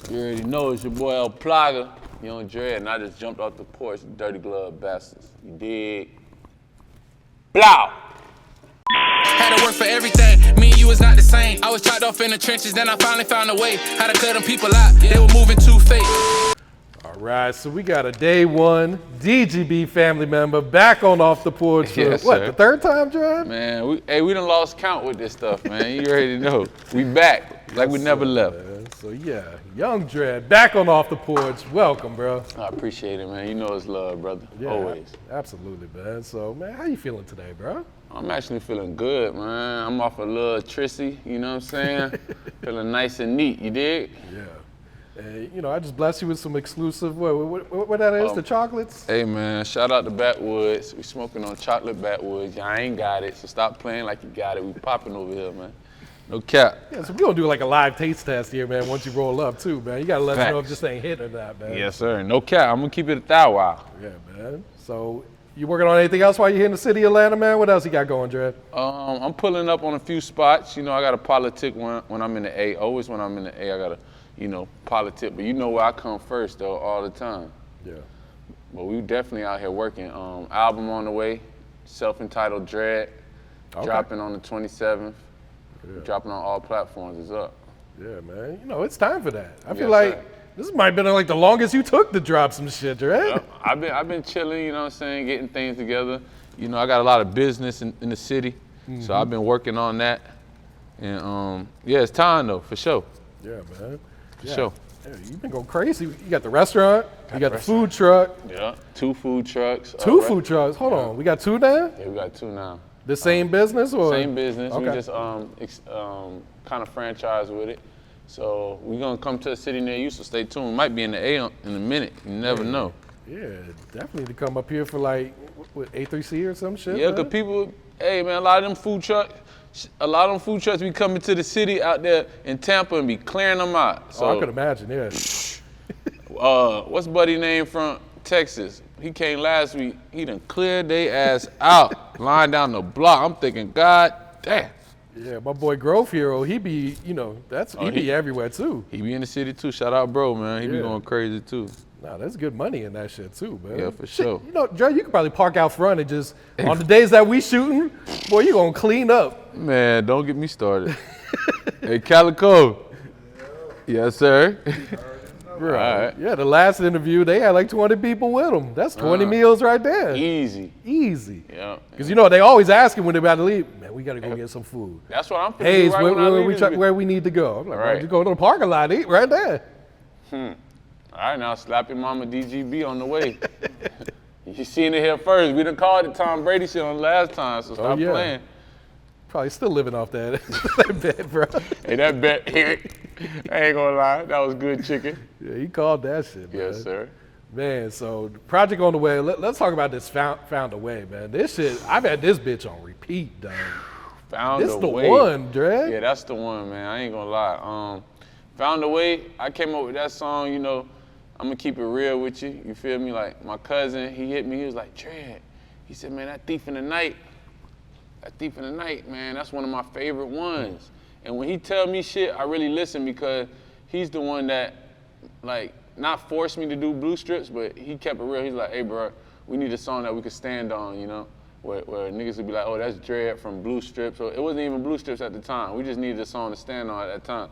You already know it's your boy El Plaga, Yung Dred, and I just jumped off the porch, dirty glove bastards. You dig? Blow! Had to work for everything. Me and you was not the same. I was chopped off in the trenches, then I finally found a way how to cut them people out. They were moving too fake. All right, so we got a day one DGB family member back on Off the Porch for Yes, what, sir. the third time, Dred? Man, we done lost count with this stuff, man. You already know. We back, like we never left. So yeah, Yung Dred back on Off the Porch. Welcome, bro. I appreciate it, man. You know it's love, brother. Yeah, Always. Absolutely, man. So, man, how you feeling today, bro? I'm actually feeling good, man. I'm off a little trissy, you know what I'm saying? Feeling nice and neat, you dig? Yeah. And, you know, I just blessed you with some exclusive, what that is, the chocolates? Hey, man, shout out to Backwoods. We smoking on chocolate Backwoods. Y'all ain't got it, so stop playing like you got it. We popping over here, man. No cap. Yeah, so we're gonna do like a live taste test here, man, once you roll up too, man. You gotta let us know if Facts. this ain't hit or not, man. Yes, sir. No cap. I'm gonna keep it a thou wow. Yeah, man. So, you working on anything else while you're here in the city of Atlanta, man? What else you got going, Dred? I'm pulling up on a few spots. You know, I got to politic when I'm in the A. Always when I'm in the A, I got to, you know, politic. But you know where I come first, though, all the time. Yeah. But we definitely out here working. Album on the way, self-entitled Dred, dropping on the 27th. Yeah. Dropping on all platforms. It's up. Yeah, man. You know, it's time for that. I feel Yes, like sir. this might have been like the longest you took to drop some shit, right? Yep. I've been chilling, you know what I'm saying, getting things together. You know, I got a lot of business in the city, so I've been working on that. And yeah, it's time though, for sure. Yeah, man. For sure. Yeah, you've been going crazy. You got the restaurant, you got the food truck, Yeah. 2 food trucks. two food trucks. Hold on, we got two now? Yeah, we got 2 now. The same business or? Same business. Okay. We just kind of franchise with it. So we're gonna come to a city near you. So stay tuned. We might be in the A in a minute. You never know. Yeah, definitely to come up here for like what A3C or some shit. Yeah, man? cause people, hey man, a lot of them food trucks be coming to the city out there in Tampa and be clearing them out. So I could imagine. Yeah. what's buddy name from Texas? He came last week. He done cleared they ass out, lying down the block. I'm thinking, God damn. Yeah, my boy Grove Hero, he be, you know, he be everywhere too. He be in the city too. Shout out, bro, man. He be Yeah. going crazy too. Nah, there's good money in that shit too, man. Yeah, for Shit, sure. You know, Dre, you could probably park out front and just, on the days that we shooting, boy, you gonna clean up. Man, don't get me started. Hey, Calico. Yes, sir. Bro. All right. Yeah, the last interview, they had like 20 people with them. That's 20 meals right there. Easy. Easy. Yeah. Because you know, they always asking when they're about to leave, man, we gotta go get some food. That's what I'm thinking. Hayes, right when I leave this bitch. where we need to go? I'm like, Right. right. Just go to the parking lot, eat right there. All right, now slap your mama DGB on the way. You seen it here first. We done called it Tom Brady shit on the last time, so stop yeah. playing. Probably still living off that, that bet, bro. Hey, that bet, I ain't gonna lie, that was good chicken. Yeah, he called that shit, man. Yes, sir. Man, so the project on the way. Let's talk about this found a way, man. This shit, I've had this bitch on repeat, dog. Found This a the way. one, Dre. Yeah, that's the one, man. I ain't gonna lie. Found a way. I came up with that song. You know, I'm gonna keep it real with you. You feel me? Like my cousin, he hit me. He was like, Dred. He said, man, that Thief in the Night, man, that's one of my favorite ones. And when he tell me shit, I really listen because he's the one that, like, not forced me to do blue strips, but he kept it real. He's like, hey, bro, we need a song that we could stand on, you know? Where niggas would be like, oh, that's Dred from Blue Strips. So it wasn't even Blue Strips at the time. We just needed a song to stand on at that time.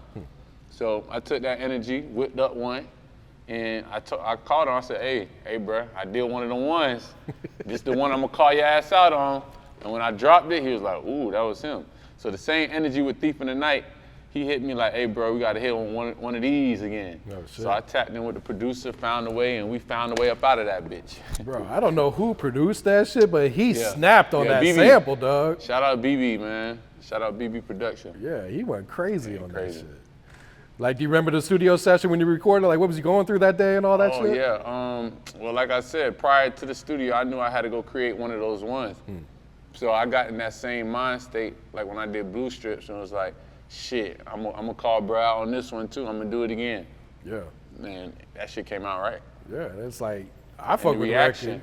So I took that energy, whipped up one, and I called him. I said, hey, bro, I did one of the ones. This the one I'm gonna call your ass out on. And when I dropped it, he was like, ooh, that was him. So the same energy with Thief in the Night, he hit me like, hey, bro, we gotta hit on one of these again. Oh, shit. So I tapped in with the producer, found a way, and we found a way up out of that bitch. Bro, I don't know who produced that shit, but he Yeah. snapped on Yeah, that BB. sample, dog. Shout out BB, man. Shout out BB Production. Yeah, he went crazy on crazy. that shit. Like, do you remember the studio session when you recorded? Like, what was he going through that day and all that Oh, shit? yeah. Well, like I said, prior to the studio, I knew I had to go create one of those ones. So I got in that same mind state, like when I did Blue Strips, and it was like, shit, I'm gonna call bro out on this one too. I'm gonna do it again. Yeah. Man, that shit came out right. Yeah, it's like, I And fuck the with reaction.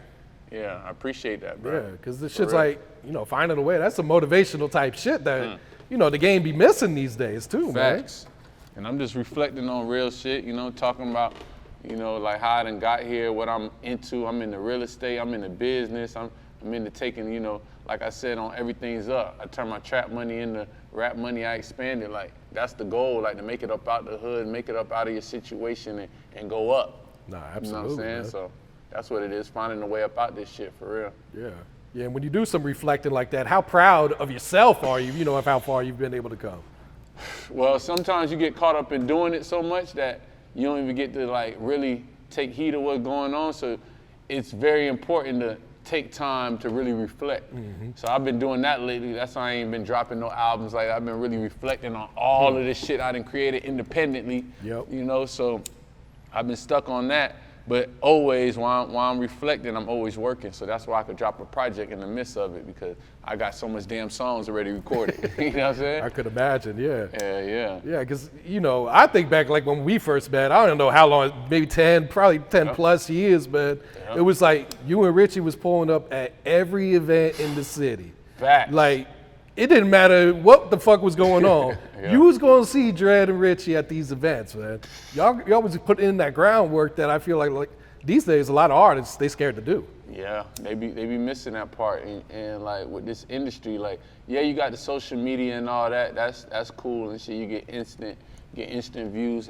the record. Yeah, I appreciate that, bro. Yeah, because this For shit's real. like, you know, finding a way. That's some motivational type shit that, you know, the game be missing these days too, Facts. And I'm just reflecting on real shit, talking about, like how I done got here, what I'm into. I'm in the real estate, I'm in the business, I'm into taking, like I said, on Everything's Up. I turn my trap money into rap money, I expand it. Like, that's the goal, like to make it up out the hood, make it up out of your situation and go up. Nah, absolutely. You know what I'm saying? Man. So that's what it is, finding a way up out this shit for real. Yeah. Yeah, and when you do some reflecting like that, how proud of yourself are you, of how far you've been able to come? Well, sometimes you get caught up in doing it so much that you don't even get to like really take heed of what's going on. So it's very important to take time to really reflect. Mm-hmm. So I've been doing that lately. That's why I ain't been dropping no albums. Like, I've been really reflecting on all of this shit I done created independently. Yep. So I've been stuck on that. But always, while I'm reflecting, I'm always working. So that's why I could drop a project in the midst of it, because I got so much damn songs already recorded. You know what I'm saying? I could imagine, yeah. Yeah. Yeah, because, I think back like when we first met, I don't know how long, maybe 10 plus years, but it was like you and Richie was pulling up at every event in the city. Facts. Like, it didn't matter what the fuck was going on. You was going to see Dred and Richie at these events, man. Y'all was putting in that groundwork that I feel like these days a lot of artists, they scared to do. Yeah, they be missing that part. And like with this industry, like, yeah, you got the social media and all that. That's cool and shit. You get instant views,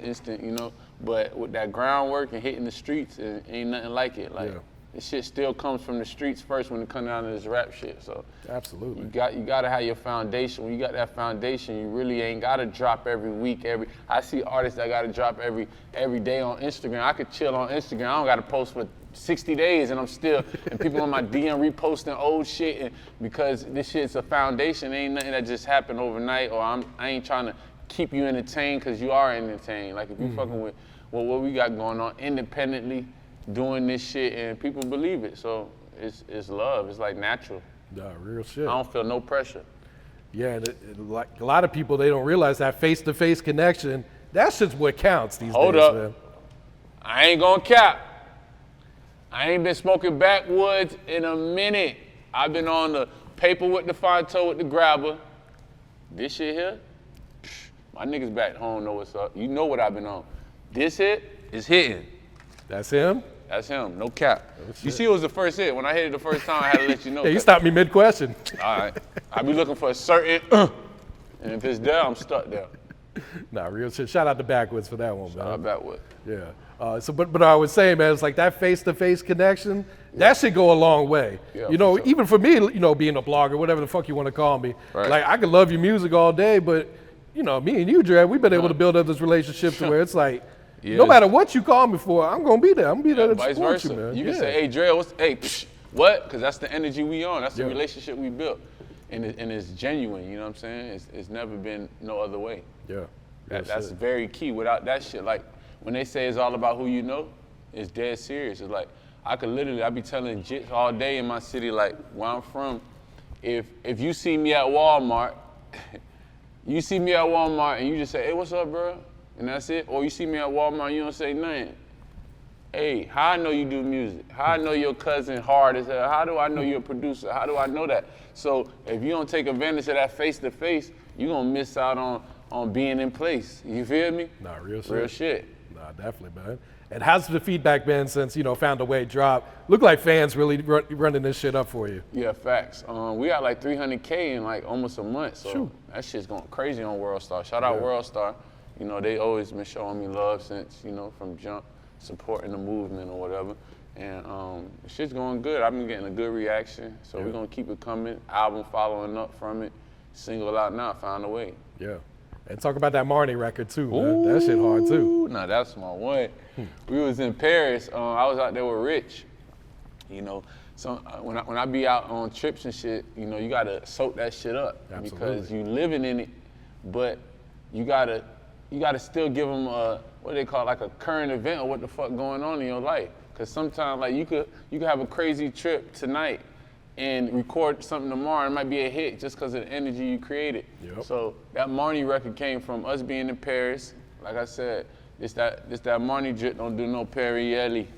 But with that groundwork and hitting the streets, it ain't nothing like it. Like, this shit still comes from the streets first when it comes down to this rap shit. So absolutely, you gotta have your foundation. When you got that foundation, you really ain't gotta drop every week. I see artists that gotta drop every day on Instagram. I could chill on Instagram. I don't gotta post for 60 days and I'm still, and people on my DM reposting old shit. And because this shit's a foundation, it ain't nothing that just happened overnight. Or I ain't trying to keep you entertained because you are entertained. Like, if you fucking with what we got going on independently, doing this shit, and people believe it. So it's love. It's like natural. Nah, real shit. I don't feel no pressure. Yeah, and like a lot of people, they don't realize that face-to-face connection, that's just what counts these Hold days, up. man. I ain't gonna cap. I ain't been smoking backwoods in a minute. I've been on the paper with the Fonto with the grabber. This shit here, my niggas back home know what's up. You know what I've been on. This hit is hitting. That's him? That's him, no cap. You see, it was the first hit. When I hit it the first time, I had to let you know. Yeah, you stopped me mid-question. All right. I be looking for a certain, and if it's there, I'm stuck there. Nah, real shit. Shout out to Backwoods for that one, man. Shout out Backwood. Yeah. But I was saying, man, it's like that face-to-face connection, that should go a long way. Yeah, sure. Even for me, being a blogger, whatever the fuck you want to call me, right. Like, I could love your music all day, but, me and you, Dred, we've been able to build up this relationship to where it's like, no matter what you call me for, I'm going to be there. I'm going to be there to support you, man. You can say, hey, Dre, what? Because that's the energy we on. That's the relationship we built. And it's genuine, you know what I'm saying? It's never been no other way. Yeah. That's very key. Without that shit, like, when they say it's all about who you know, it's dead serious. It's like, I be telling jits all day in my city, like, where I'm from, if you see me at Walmart, and you just say, hey, what's up, bro? And that's it. Or you see me at Walmart and you don't say nothing. Hey, how I know you do music? How I know your cousin hard as hell? How do I know you're a producer? How do I know that? So if you don't take advantage of that face-to-face, you're going to miss out on being in place. You feel me? Nah, real shit. Real shit. Nah, definitely, man. And how's the feedback been since, Found a Way dropped? Look like fans really running this shit up for you. Yeah, facts. We got like 300K in like almost a month. So that shit's going crazy on World Star. Shout out World Star. They always been showing me love since, from jump, supporting the movement or whatever. And shit's going good. I've been getting a good reaction. So we're going to keep it coming. Album following up from it. Single out now, Found a Way. Yeah. And talk about that Marni record too, man. That shit hard too. Nah, that's my one. We was in Paris. I was out there with Rich. So when I be out on trips and shit, you gotta soak that shit up. Absolutely. Because you living in it, but you gotta still give them what they call like a current event or what the fuck going on in your life. Cause sometimes like you could have a crazy trip tonight and record something tomorrow, it might be a hit just because of the energy you created. Yep. So that Marni record came from us being in Paris. Like I said, this that Marni drip don't do no Perrielli.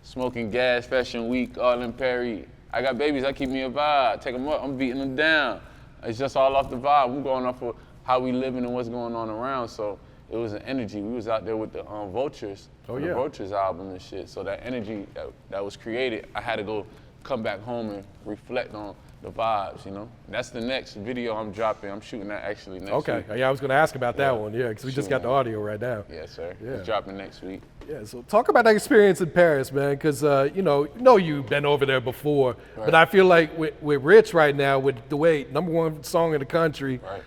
Smoking gas, fashion week, all in Perry. I got babies, I keep me a vibe. Take them up, I'm beating them down. It's just all off the vibe. We're going off of how we living and what's going on around. So it was an energy. We was out there with the Vultures, Oh, the yeah. Vultures album and shit. So that energy that was created, I had to go come back home and reflect on the vibes, you know? That's the next video I'm dropping. I'm shooting that actually next week. Okay. Yeah, I was going to ask about that Yeah. one. Yeah, because we just Shooting got the that. audio right now. Yes, sir. Yeah. It's dropping next week. Yeah, so talk about that experience in Paris, man, because you know you've been over there before, but Right. I feel like with Rich right now, with the way #1 song in the country, Right.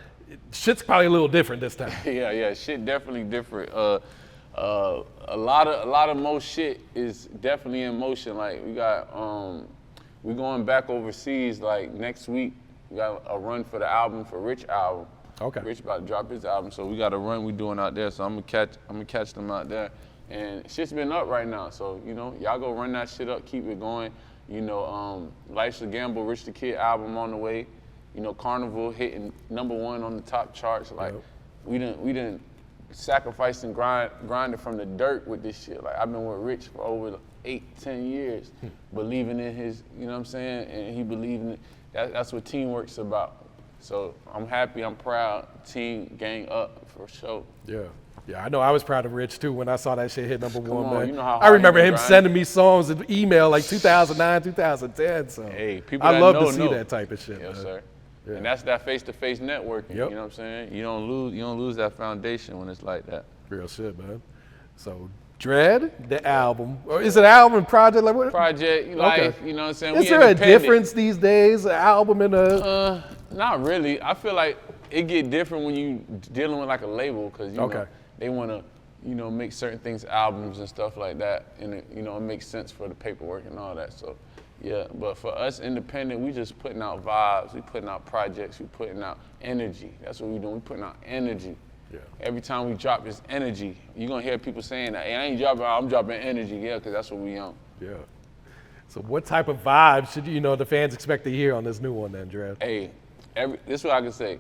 shit's probably a little different this time. Yeah, shit definitely different. A lot of more shit is definitely in motion. Like we going back overseas like next week. We got a run for the album, for Rich album. Okay. Rich about to drop his album, so we got a run we doing out there. So I'm gonna catch them out there, and shit's been up right now. So you know, y'all go run that shit up, keep it going. You know, Life's a Gamble, Rich the Kid album on the way. You know, Carnival hitting #1 on the top charts. Like Yep. we didn't sacrifice and grinded from the dirt with this shit. Like I've been with Rich for over 8-10 years, believing in his, you know what I'm saying, and he believing it. That's what teamwork's about. So I'm happy, I'm proud. Team gang up for sure. Yeah, I know I was proud of Rich too when I saw that shit hit #1, on, man. you know how I hard remember he him been grinding. sending me songs and email like 2009, 2010. So Hey, people I that love know, to see know. that type of shit. Yes, man. sir. Yeah. And that's that face-to-face networking. Yep. You know what I'm saying? You don't lose that foundation when it's like that. Real shit, man. So Dred, the album, or is it an album project? Like what? Project, life, you know what I'm saying? Is We there a independent. difference these days? An album and a Not really. I feel like it get different when you dealing with like a label, because you Okay. know they want to, you know, make certain things albums and stuff like that, and it, you know, it makes sense for the paperwork and all that. So, yeah. But for us independent, we just putting out vibes, we putting out projects, we putting out energy. That's what we doing. We putting out energy. Yeah. Every time we drop this energy, you're gonna hear people saying that, hey, I ain't dropping, I'm dropping energy, yeah, because that's what we on. Yeah. So what type of vibes should the fans expect to hear on this new one then, Dred? Hey, this is what I can say.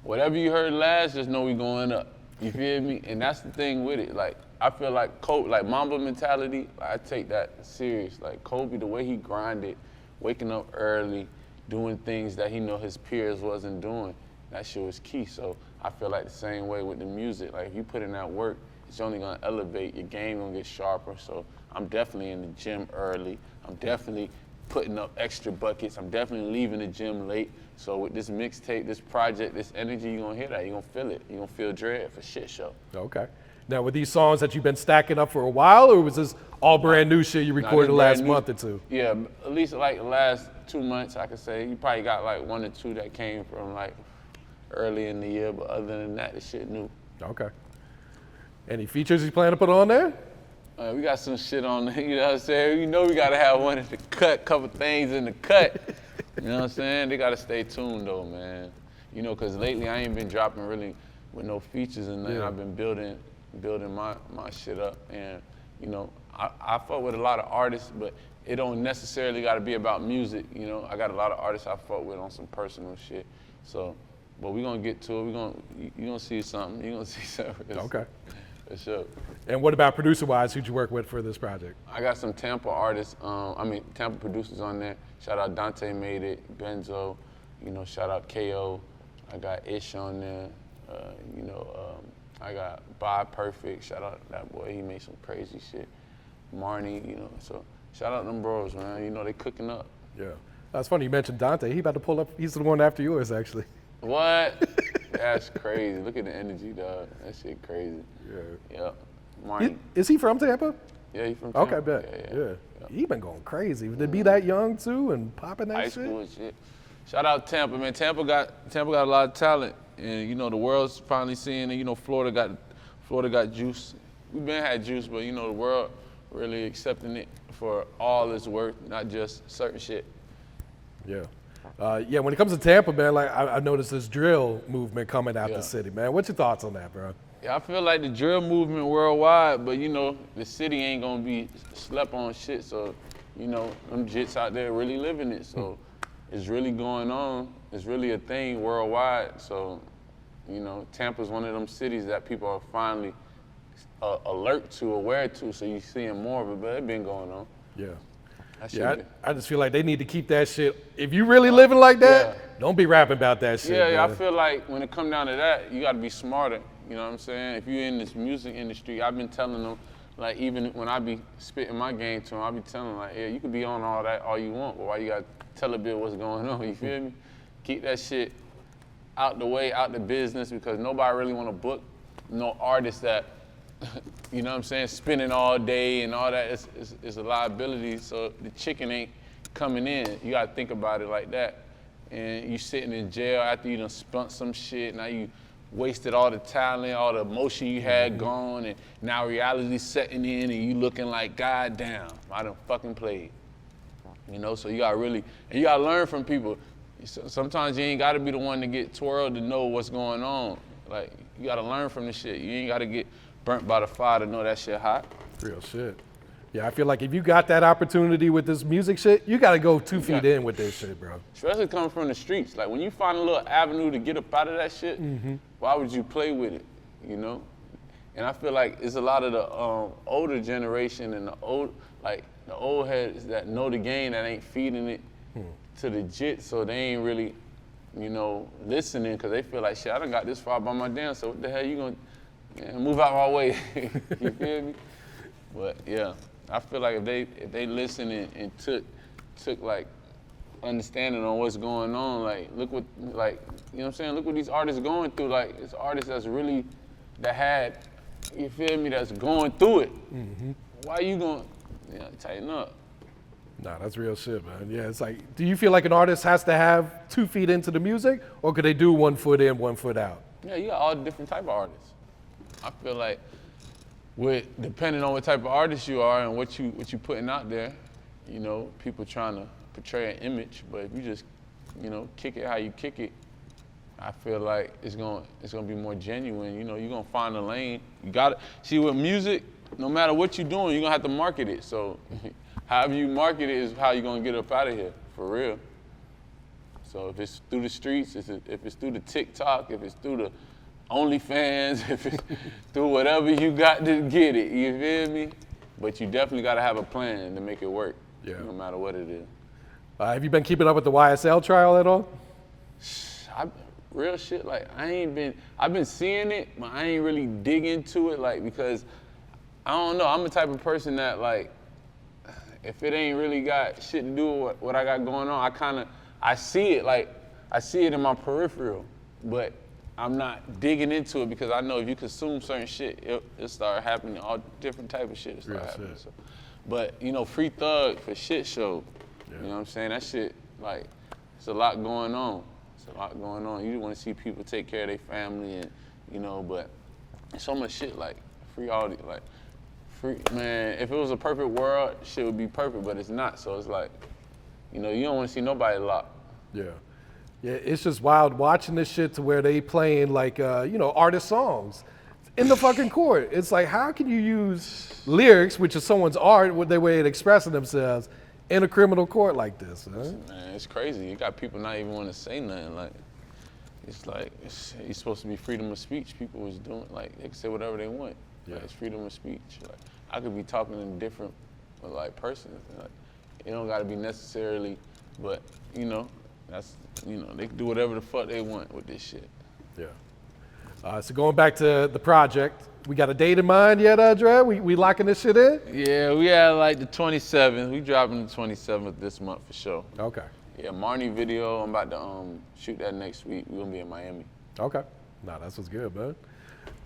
Whatever you heard last, just know we going up. You feel me? And that's the thing with it. Like, I feel like Kobe, like Mamba mentality, I take that serious. Like Kobe, the way he grinded, waking up early, doing things that he know his peers wasn't doing, that shit was key. So I feel like the same way with the music. Like if you put in that work, it's only gonna elevate, your game gonna get sharper. So I'm definitely in the gym early. I'm definitely putting up extra buckets. I'm definitely leaving the gym late. So with this mixtape, this project, this energy, you're gonna hear that. You're gonna feel it. You're gonna feel Dred for shit show. Okay. Now, were these songs that you've been stacking up for a while, or was this all brand new shit you recorded the this last brand new. month or two? Yeah, at least like the last 2 months, I could say. You probably got like 1 or 2 that came from like early in the year, but other than that, the shit new. Okay. Any features you plan to put on there? We got some shit on there, you know what I'm saying? You know we gotta have one in the cut, couple things in the cut. You know what I'm saying? They gotta stay tuned though, man. You know, cause lately I ain't been dropping really with no features and nothing. Yeah. I've been building my shit up, and you know, I fuck with a lot of artists, but it don't necessarily gotta be about music, you know? I got a lot of artists I fuck with on some personal shit. So, but we gonna get to it. You gonna see something. You gonna see something. Okay. For sure. And what about producer-wise? Who'd you work with for this project? I got some Tampa artists, Tampa producers on there. Shout out Dante Made It, Benzo, you know, shout out KO. I got Ish on there, I got Bob Perfect, shout out that boy, he made some crazy shit. Marni, you know, so shout out them bros, man, you know, they cooking up. Yeah. That's funny you mentioned Dante. He about to pull up, he's the one after yours, actually. What? That's crazy, look at the energy, dog, that shit crazy. Yeah, Marni. Is he from Tampa? Yeah, he from Tampa. Okay, bet. Yeah. He been going crazy. To be that young too and popping that High shit. school and shit. Shout out Tampa, man. Tampa got a lot of talent, and you know the world's finally seeing it. You know Florida got juice. We've been had juice, but you know the world really accepting it for all its worth, not just certain shit. Yeah. When it comes to Tampa, man, like I noticed this drill movement coming out Yeah. the city, man. What's your thoughts on that, bro? Yeah, I feel like the drill movement worldwide, but you know the city ain't gonna be slept on shit. So you know them jits out there really living it. So. It's really going on. It's really a thing worldwide. So, you know, Tampa's one of them cities that people are finally alert to, aware to. So you're seeing more of it, but it's been going on. Yeah. That Yeah, shit I just feel like they need to keep that shit. If you really living like that, yeah. don't be rapping about that shit. Yeah, I man. feel like when it come down to that, you got to be smarter. You know what I'm saying? If you're in this music industry, I've been telling them, like, even when I be spitting my game to them, I be telling them, like, yeah, you can be on all that all you want, but why you gotta tell a bit what's going on, you feel me? Keep that shit out the way, out the business, because nobody really wanna book no artist that, you know what I'm saying, spending all day and all that. It's a liability, so the chicken ain't coming in. You gotta think about it like that. And you sitting in jail after you done spent some shit, now you wasted all the talent, all the emotion you had gone, and now reality's setting in and you looking like, God damn, I done fucking played. You know, so you gotta really, and you gotta learn from people. Sometimes you ain't gotta be the one to get twirled to know what's going on. Like, you gotta learn from the shit. You ain't gotta get burnt by the fire to know that shit hot. Real shit. Yeah, I feel like if you got that opportunity with this music shit, you got to go 2 feet in with this shit, bro. Especially coming from the streets. Like, when you find a little avenue to get up out of that shit, why would you play with it, you know? And I feel like it's a lot of the older generation and the old heads that know the game that ain't feeding it to the jit, so they ain't really, you know, listening, because they feel like, shit, I done got this far by my damn, so what the hell you gonna move out my way? You feel me? But yeah. I feel like if they listen and took like understanding on what's going on, like look what, like, you know what I'm saying, look what these artists are going through. Like, it's artists that's really, that had, you feel me, that's going through it. Why you gonna, tighten up? Nah, that's real shit, man. Yeah, it's like, do you feel like an artist has to have 2 feet into the music, or could they do 1 foot in, 1 foot out? Yeah, you got all different type of artists. I feel like, depending on what type of artist you are and what you putting out there, you know, people trying to portray an image, but if you just, you know, kick it how you kick it, I feel like it's gonna be more genuine. You know, you're gonna find a lane. You gotta see, with music, no matter what you're doing, you're gonna have to market it. So however you market it is how you're gonna get up out of here, for real. So if it's through the streets, if it's through the TikTok, if it's through the OnlyFans, if it's through whatever you got to get it, you feel me? But you definitely got to have a plan to make it work, no matter what it is. Have you been keeping up with the YSL trial at all? Real shit, like, I've been seeing it, but I ain't really dig into it, like, because, I don't know, I'm the type of person that, like, if it ain't really got shit to do with what I got going on, I see it, like, I see it in my peripheral, but I'm not digging into it, because I know if you consume certain shit, it'll start happening. All different type of shit will start happening. So, but, you know, Free Thug for Shit Show, you know what I'm saying? That shit, like, it's a lot going on. It's a lot going on. You want to see people take care of their family, and, you know, but so much shit, like, free audio, like, free, man, if it was a perfect world, shit would be perfect, but it's not. So it's like, you know, you don't want to see nobody locked. Yeah. Yeah, it's just wild watching this shit to where they playing like, you know, artist songs in the fucking court. It's like, how can you use lyrics, which is someone's art, with their way of expressing themselves, in a criminal court like this? Huh? Man, it's crazy. You got people not even want to say nothing. Like, it's like, it's supposed to be freedom of speech. People was doing, like, they can say whatever they want. Yeah. Like, it's freedom of speech. Like, I could be talking to a different, like, person. Like, it don't got to be necessarily, but, you know, that's, you know, they can do whatever the fuck they want with this shit. Yeah. So going back to the project, we got a date in mind yet, Dred? We locking this shit in? Yeah, we had like the 27th. We dropping the 27th this month for sure. Okay. Yeah, Marni video. I'm about to shoot that next week. We're gonna be in Miami. Okay. Nah, that's what's good, man.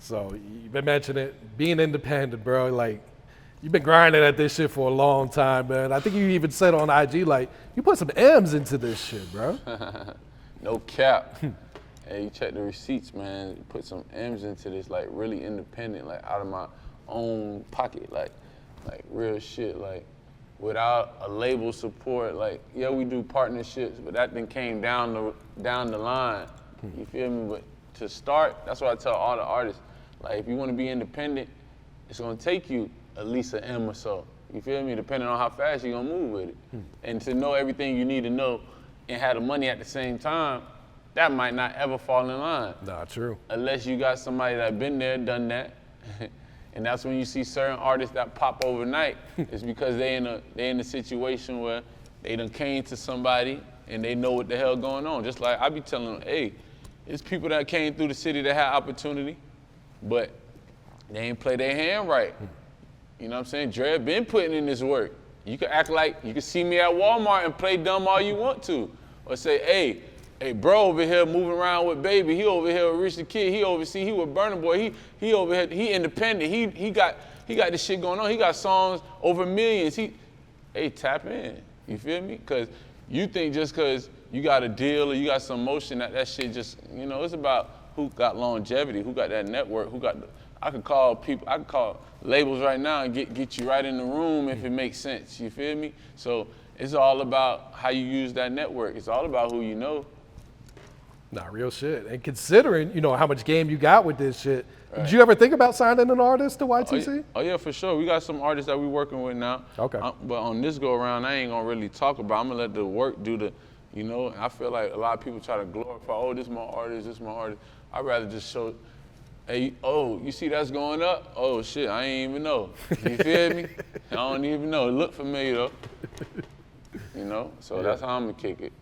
So you've been mentioning it, being independent, bro. Like, you've been grinding at this shit for a long time, man. I think you even said on IG, like, you put some M's into this shit, bro. No cap. Hey, you check the receipts, man. Put some M's into this, like, really independent, like, out of my own pocket, like real shit, like, without a label support. Like, yeah, we do partnerships, but that then came down the line. You feel me? But to start, that's what I tell all the artists. Like, if you want to be independent, it's gonna take you at least an M or so. You feel me? Depending on how fast you're gonna move with it. And to know everything you need to know and have the money at the same time, that might not ever fall in line. Nah, true. Unless you got somebody that been there, done that. And that's when you see certain artists that pop overnight. It's because they in a situation where they done came to somebody and they know what the hell going on. Just like I be telling them, hey, it's people that came through the city that had opportunity. but they ain't play their hand right. You know what I'm saying? Dred been putting in this work. You can act like you can see me at Walmart and play dumb all you want to, or say, hey, bro over here moving around with baby. He over here with Rich the Kid. He overseas. He with Burna Boy. He over here. He independent. He got this shit going on. He got songs over millions. Hey, tap in. You feel me? Cause you think just cause you got a deal or you got some motion that shit just, you know, it's about who got longevity, who got that network, who got I could call labels right now and get you right in the room if it makes sense. You feel me? So it's all about how you use that network. It's all about who you know. Nah, real shit. And considering, you know, how much game you got with this shit, did you ever think about signing an artist to YTC? Oh yeah, for sure. We got some artists that we working with now. Okay. But on this go around, I ain't gonna really talk about. I'm gonna let the work do the, you know. I feel like a lot of people try to glorify, oh, this my artist, this my artist. I'd rather just show, hey, oh, you see that's going up? Oh shit, I ain't even know. You feel me? I don't even know. It look familiar though. You know, so that's how I'm gonna kick it.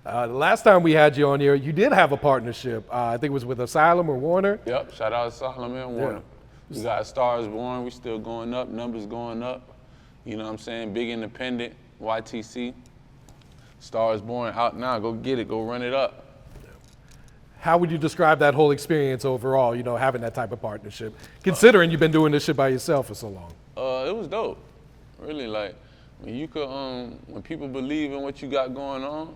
The last time we had you on here, you did have a partnership. I think it was with Asylum or Warner. Yep, shout out Asylum and Warner. We got Stars Born, we still going up, numbers going up. You know what I'm saying? Big independent, YTC. Stars Born out now, go get it, go run it up. How would you describe that whole experience overall, you know, having that type of partnership, considering you've been doing this shit by yourself for so long? It was dope. Really, like, when you could, when people believe in what you got going on,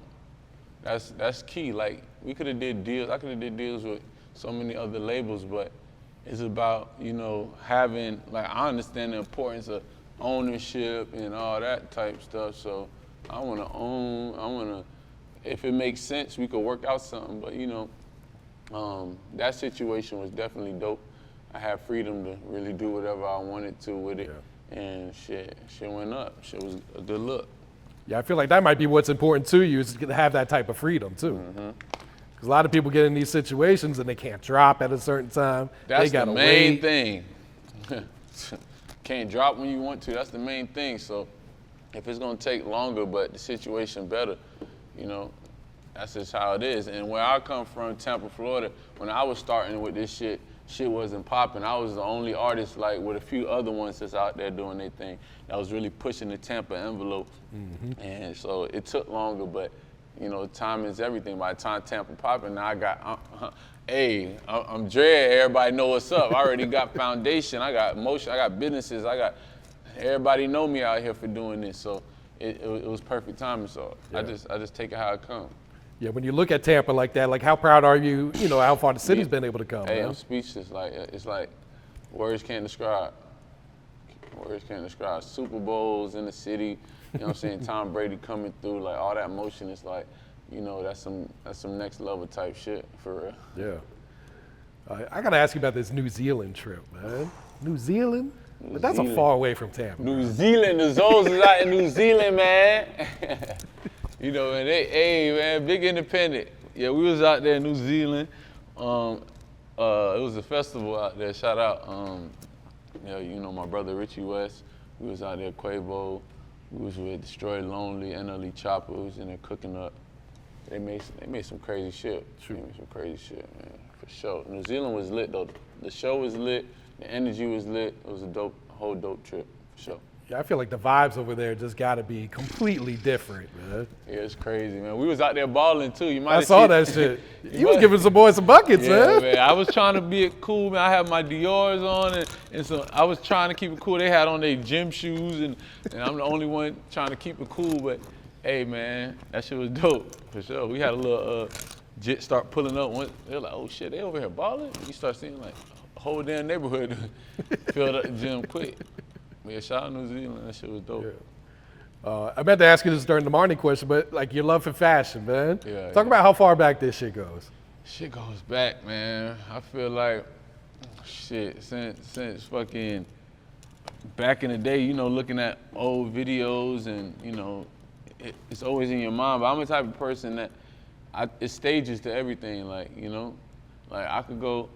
that's key. Like, we could have did deals, I could have did deals with so many other labels, but it's about, you know, having, like, I understand the importance of ownership and all that type stuff, so I want to own, if it makes sense, we could work out something, but, you know, that situation was definitely dope. I had freedom to really do whatever I wanted to with it, and shit went up. Shit was a good look. Yeah, I feel like that might be what's important to you, is to have that type of freedom too. Because a lot of people get in these situations and they can't drop at a certain time. That's they gotta the main wait. thing. Can't drop when you want to. That's the main thing. So if it's gonna take longer, but the situation better, you know, that's just how it is. And where I come from, Tampa, Florida, when I was starting with this shit wasn't popping. I was the only artist, like, with a few other ones that's out there doing their thing, that was really pushing the Tampa envelope. And so it took longer, but, you know, time is everything. By the time Tampa popping, now I got, hey, I'm Dred, everybody know what's up. I already got foundation, I got motion, I got businesses, everybody know me out here for doing this. So it was perfect timing, so I just take it how it comes. Yeah, when you look at Tampa like that, like, how proud are you, you know, how far the city's been able to come? Hey, man? I'm speechless. Like, it's like words can't describe. Words can't describe. Super Bowls in the city, you know what I'm saying? Tom Brady coming through, like, all that motion is like, you know, that's some next level type shit, for real. Yeah. I gotta ask you about this New Zealand trip, man. New Zealand? But that's a far away from Tampa. New Zealand, the Zoes is out in New Zealand, man. You know, and hey, man, big independent. Yeah, we was out there in New Zealand. It was a festival out there. Shout out, you know, my brother Richie Wess. We was out there, Quavo. We was with Destroy Lonely, NLE Choppa. We was in there cooking up. They made some crazy shit. They made some crazy shit, man, for sure. New Zealand was lit though. The show was lit. The energy was lit. It was a whole dope trip, for sure. Yeah, I feel like the vibes over there just gotta be completely different, man. Yeah, it's crazy, man. We was out there balling too. You might I saw that shit. You was giving some boys some buckets, yeah, man. I was trying to be cool, man. I had my Dior's on, and so I was trying to keep it cool. They had on their gym shoes, and I'm the only one trying to keep it cool. But hey, man, that shit was dope, for sure. We had a little jit start pulling up. They're like, oh shit, they over here balling? You start seeing like a whole damn neighborhood filled up the gym quick. Yeah, shout out New Zealand, that shit was dope. Yeah. I meant to ask you this during the Marni question, but like your love for fashion, man. Yeah, Talk about how far back this shit goes. Shit goes back, man. I feel like, shit, since fucking back in the day, you know, looking at old videos and, you know, it's always in your mind. But I'm the type of person that, it's stages to everything, like, you know. Like, I could go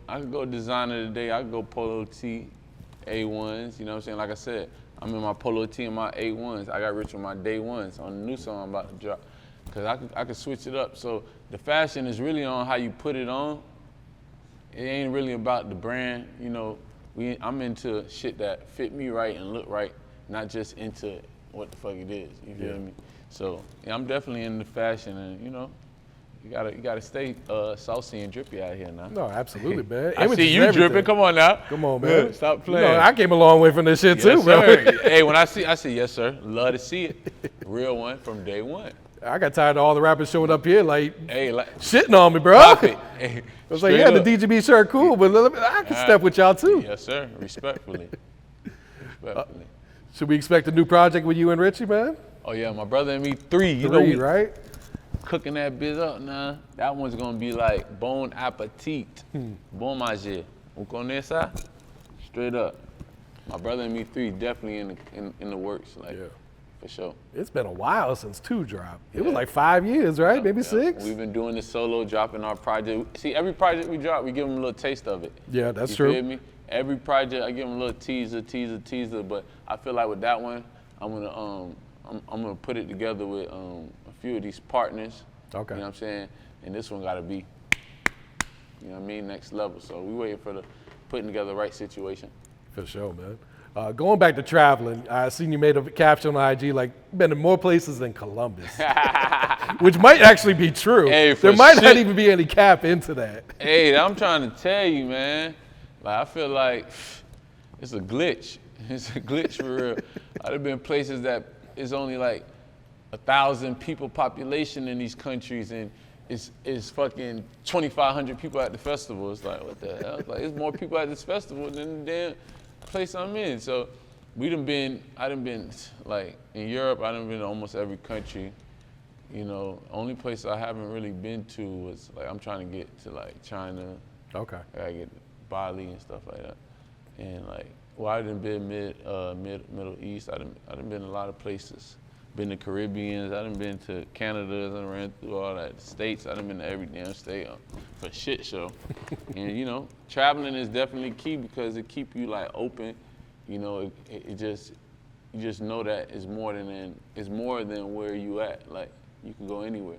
designer today, I could go polo tee, A1s, you know what I'm saying? Like I said, I'm in my polo tee and my A1s. I got rich with my day ones on the new song I'm about to drop. Cause I could switch it up. So the fashion is really on how you put it on it ain't really about the brand. You know, I'm into shit that fit me right and look right, not just into what the fuck it is. You feel me? So yeah, I'm definitely into fashion, and you know, you gotta stay saucy and drippy out here now. No, absolutely, man. I Image see is you everything. dripping. Come on now. Come on, man. Yeah, stop playing. You know, I came a long way from this shit Yes, too, bro. sir. Hey, when I see yes, sir. Love to see it. Real one from day one. I got tired of all the rappers showing up here like Hey, like shitting on me, bro. pop it. Hey, I was like, straight yeah, up. the DGB shirt cool, but I can step with y'all too. Yes, sir. Respectfully. Respectfully. Should we expect a new project with you and Richie, man? Oh yeah, my brother and me 3. You know, Three, we right? cooking that bitch up now. That one's gonna be like bon appetit. Bon manger. On connaît ça? Straight up. My brother and me 3 definitely in the works, like for sure. It's been a while since 2 dropped. It was like 5 years, right? Maybe 6? We've been doing this solo, dropping our project. See, every project we drop, we give them a little taste of it. Yeah, that's You true. feel me? Every project, I give them a little teaser. But I feel like with that one, I'm gonna put it together with a few of these partners. Okay. You know what I'm saying? And this one gotta be, you know what I mean, next level. So we waiting for the putting together the right situation. For sure, man. Going back to traveling, I seen you made a caption on IG like been in more places than Columbus, which might actually be true. Hey, there for might not shit. even be any cap into that. Hey, I'm trying to tell you, man. Like I feel like it's a glitch. It's a glitch for real. I've been places that is only like 1,000 people population in these countries, and it's fucking 2,500 people at the festival. It's like, what the hell? It's like, it's more people at this festival than the damn place I'm in. So I done been like in Europe, I done been to almost every country. You know, only place I haven't really been to was like, I'm trying to get to like China. Okay. I gotta get to Bali and stuff like that. And like, well, I done been Middle East. I done been a lot of places. Been to Caribbeans. I done been to Canada. I done ran through all that. States. I done been to every damn state for shit show. And you know, traveling is definitely key because it keep you like open. You know, you just know that it's more than where you at. Like you can go anywhere,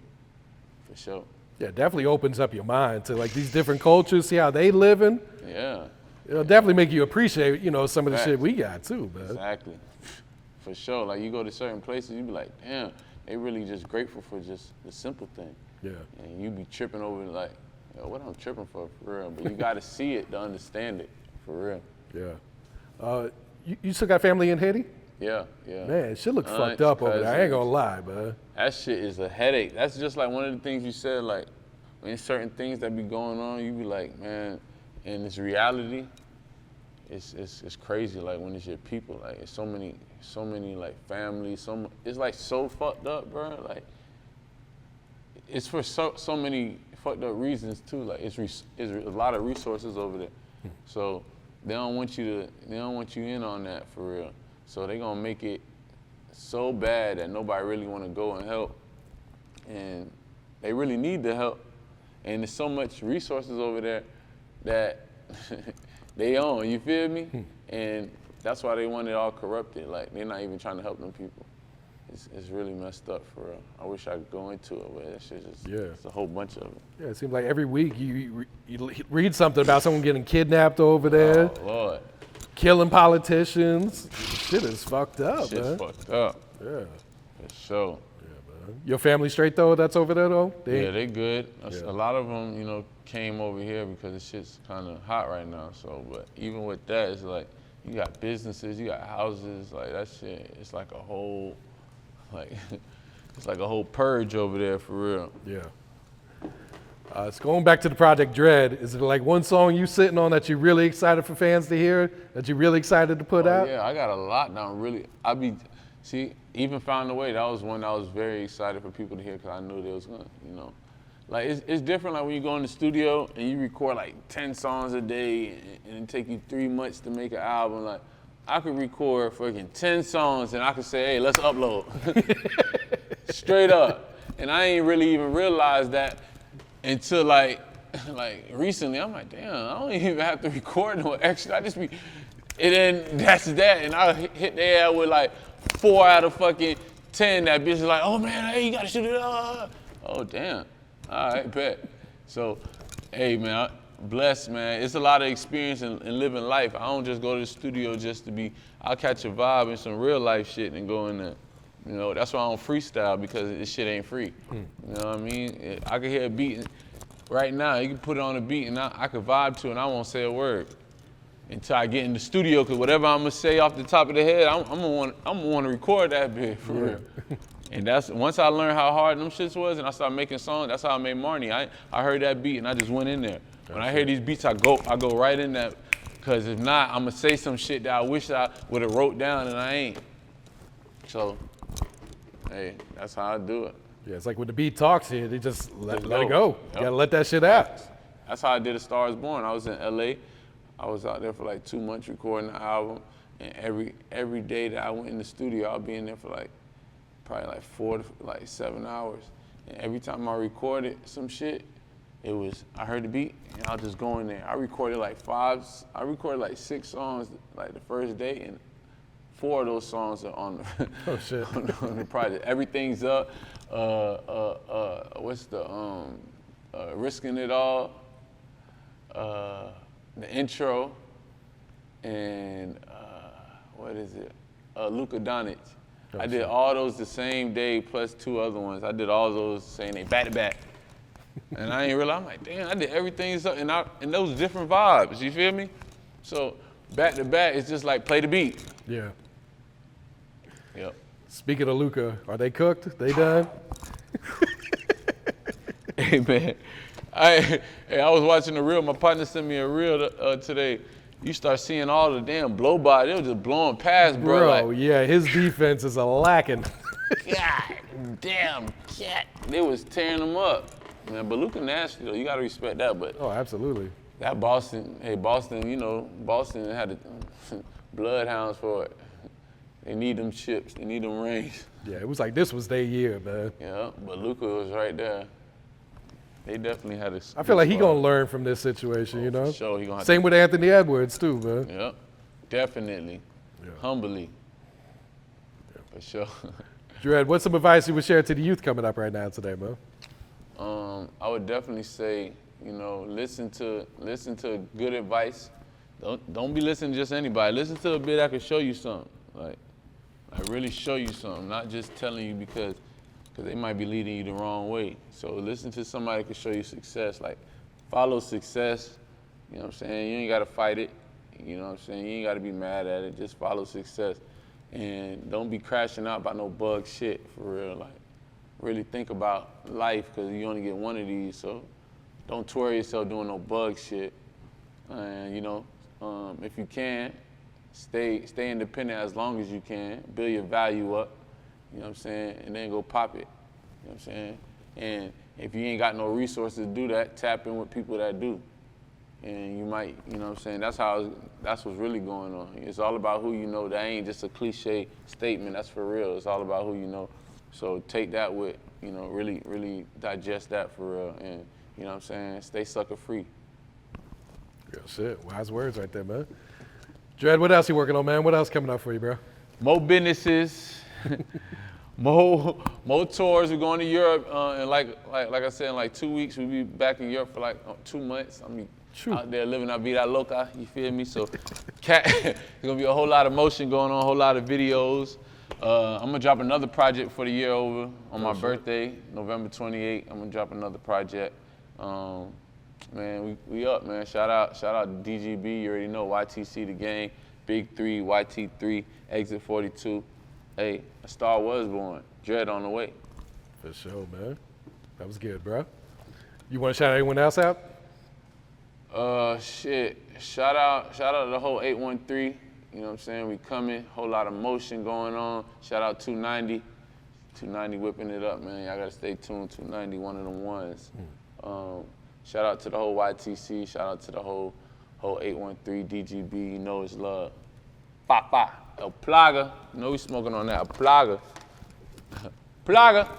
for sure. Yeah, it definitely opens up your mind to like these different cultures, see how they living. Yeah. It'll definitely make you appreciate, you know, some of the shit Facts. we got too, man. Exactly. For sure. Like you go to certain places, you be like, damn, they really just grateful for just the simple thing. Yeah. And you be tripping over like, yo, what I'm tripping for real. But you gotta see it to understand it, for real. Yeah. You still got family in Haiti? Yeah, yeah. Man, shit look fucked Aunts, up over there. I ain't cousins. gonna lie, man. That shit is a headache. That's just like one of the things you said, like, when certain things that be going on, you be like, man, and it's reality, it's crazy, like when it's your people, like it's so many like families, it's like so fucked up, bro. Like it's for so many fucked up reasons too. Like it's a lot of resources over there, so they don't want you in on that for real. So they gonna make it so bad that nobody really want to go and help, and they really need the help. And there's so much resources over there that they own, you feel me? And that's why they want it all corrupted. Like, they're not even trying to help them people. It's really messed up, for real. I wish I could go into it, but that shit just, it's a whole bunch of it. Yeah, it seems like every week you read something about someone getting kidnapped over there, Oh, Lord. killing politicians. Shit is fucked up, Shit's man. fucked up, Yeah. for sure. Your family straight though? That's over there though? Yeah, they good. Yeah. A lot of them, you know, came over here because the shit's kind of hot right now. So, but even with that, it's like you got businesses, you got houses, like that shit. It's like a whole, like, it's like a whole purge over there for real. Yeah. So going back to the Project Dred, is it like one song you sitting on that you're really excited for fans to hear, that you're really excited to put out? Yeah, I got a lot now. Really, even Found a Way. That was one I was very excited for people to hear because I knew they was gonna, you know, like it's different. Like when you go in the studio and you record like 10 songs a day and it take you 3 months to make an album. Like I could record fucking 10 songs and I could say, hey, let's upload, straight up. And I ain't really even realized that until like recently. I'm like, damn, I don't even have to record no extra. I just be, and then that's that. And I hit their ass with like 4 out of fucking 10. That bitch is like, oh man, hey, you gotta shoot it. Oh damn. All right, bet. So, hey man, blessed, man. It's a lot of experience in living life. I don't just go to the studio just to be, I'll catch a vibe and some real life shit and go in there. You know, that's why I don't freestyle, because this shit ain't free. You know what I mean? I can hear a beat right now, you can put it on a beat and I can vibe to it and I won't say a word until I get in the studio, because whatever I'm gonna say off the top of the head, I'm gonna want to record that bit for real. And that's, once I learned how hard them shits was and I started making songs, that's how I made Marni. I heard that beat and I just went in there. When I hear these beats, I go right in there, because if not, I'm gonna say some shit that I wish I would have wrote down and I ain't. So, hey, that's how I do it. Yeah, it's like when the beat talks here, they just let it go. Yep. You gotta let that shit out. That's how I did A Star Is Born. I was in LA. I was out there for like 2 months recording the album, and every day that I went in the studio, I'll be in there for like probably like 4 to 7 hours. And every time I recorded some shit, it was, I heard the beat and I'll just go in there. I recorded like 6 songs like the first day, and 4 of those songs are on the, Oh shit. on the project. Everything's Up. What's the Risking It All, the intro, and what is it? Luka Doncic. I did all those the same day plus 2 other ones. I did all those saying they back to back. And I ain't realize, I'm like, damn, I did Everything's Up, and those different vibes, you feel me? So back to back, it's just like play the beat. Yeah. Yep. Speaking of Luka, are they cooked? They done? Hey man, I was watching the reel. My partner sent me a reel today. You start seeing all the damn blow by. They were just blowing past, bro. Bro, yeah, his defense is a lacking. God damn cat. They was tearing them up. Man, but Luka nasty though. You gotta respect that. But Oh, absolutely. that Boston, you know, Boston had the bloodhounds for it. They need them chips. They need them rings. Yeah, it was like this was their year, man. Yeah, but Luka was right there. They definitely had a. I feel like he gonna learn from this situation, you know? For sure, he gonna have Same with Anthony Edwards too, man. Yep, definitely. Yeah. Humbly. For sure. Dred, what's some advice you would share to the youth coming up right now today, man? I would definitely say, you know, listen to good advice. Don't be listening to just anybody. Listen to a bit that can show you something. Like really show you something, not just telling you because they might be leading you the wrong way. So listen to somebody that can show you success. Like follow success. You know what I'm saying? You ain't gotta fight it. You know what I'm saying? You ain't gotta be mad at it. Just follow success. And don't be crashing out by no bug shit, for real. Like really think about life, because you only get one of these. So don't tour yourself doing no bug shit. And you know, if you can, stay independent as long as you can. Build your value up. You know what I'm saying? And then go pop it. You know what I'm saying? And if you ain't got no resources to do that, tap in with people that do. And you might, you know what I'm saying? That's what's really going on. It's all about who you know. That ain't just a cliche statement. That's for real. It's all about who you know. So take that with, you know, really, really digest that for real. And, you know what I'm saying? Stay sucker free. Real shit. Wise words right there, man. Dred, what else you working on, man? What else coming up for you, bro? More businesses. More tours. We're going to Europe, and like I said, in like 2 weeks, we'll be back in Europe for like 2 months. I mean, out there living la vida loca, you feel me? So, there's gonna be a whole lot of motion going on, a whole lot of videos. I'm gonna drop another project for the year over on my birthday, November 28th. I'm gonna drop another project. Man, we up, man. Shout out to DGB. You already know YTC the game. Big 3, YT3, Exit 42. Hey, a star was born. Dred on the way. For sure, man. That was good, bro. You want to shout anyone else out? Shit. Shout out to the whole 813. You know what I'm saying? We coming. Whole lot of motion going on. Shout out 290. 290 whipping it up, man. Y'all gotta stay tuned. 290, one of them ones. Shout out to the whole YTC. Shout out to the whole 813 DGB. You know it's love. Fa. El Plaga. You know we smoking on that. El Plaga. Plaga.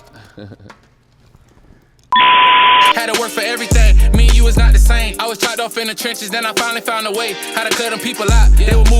Had to work for everything. Me and you was not the same. I was chopped off in the trenches, then I finally found a way how to cut them people out. They were moving.